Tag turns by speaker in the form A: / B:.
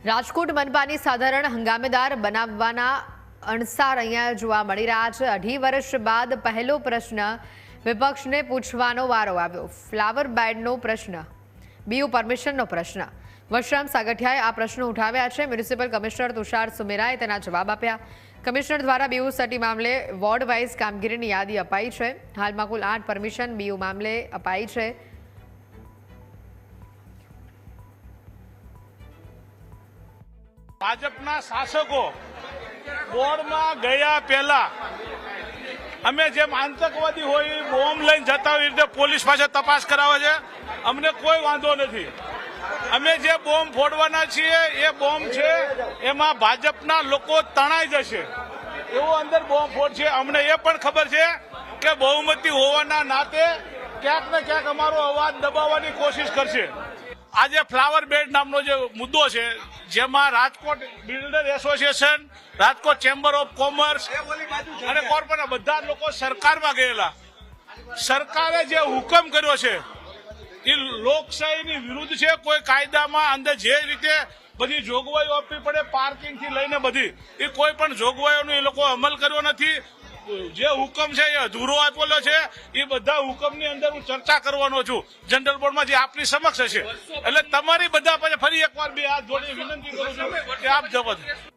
A: રાજકોટ મનપાની સાધારણ હંગામેદાર બનાવવાના અણસાર અહીંયા જોવા મળી રહ્યા છે। 2.5 વર્ષ બાદ પહેલો પ્રશ્ન વિપક્ષને પૂછવાનો વારો આવ્યો। ફ્લાવર બેડનો પ્રશ્ન, બીયુ પરમિશનનો પ્રશ્ન। વશરામ સાગઠિયાએ આ પ્રશ્નો ઉઠાવ્યા છે। મ્યુનિસિપલ કમિશનર તુષાર સુમેરાએ તેના જવાબ આપ્યા। કમિશનર દ્વારા બીયુ સટી મામલે વોર્ડ વાઇઝ કામગીરીની યાદી અપાઈ છે। હાલમાં કુલ 8 પરમિશન બીયુ મામલે અપાઈ છે।
B: ભાજપના શાસકો બોર્ડમાં ગયા પહેલા અમે જેમ આતંકવાદી હોય બોમ્બ લઈને જતા હોય રીતે પોલીસ પાસે તપાસ કરાવે છે। અમને કોઈ વાંધો નથી। અમે જે બોમ્બ ફોડવાના છીએ એ બોમ્બ છે એમાં ભાજપના લોકો તણાઈ જશે એવો અંદર બોમ્બ ફોડ છે। અમને એ પણ ખબર છે કે બહુમતી હોવાના નાતે ક્યાંક ને ક્યાંક અમારો અવાજ દબાવવાની કોશિશ કરશે। આજે ફ્લાવર બેડ નામનો જે મુદ્દો છે જેમાં Rajkot builder association, Rajkot chamber of commerce અને કોર્પોરેટ બધા લોકો સરકારમાં ગયેલા। સરકારે જે હુકમ કર્યો છે એ લોકશાહીની વિરુદ્ધ છે। કોઈ કાયદામાં અંદર જે રીતે બધી જોગવાઈઓ આપવી પડે પાર્કિંગ થી લઈને બધી એ કોઈ પણ જોગવાઈઓનો એ લોકો અમલ કર્યો નથી। જે હુકમ છે એ અધૂરો આપેલો છે। એ બધા હુકમની અંદર હું ચર્ચા કરવાનો છું જનરલ બોર્ડમાં જે આપની સમક્ષ હશે। એટલે તમારી બધા પાસે ફરી એકવાર બે હાથ જોડી વિનંતી કરું છું કે આપ જવાબ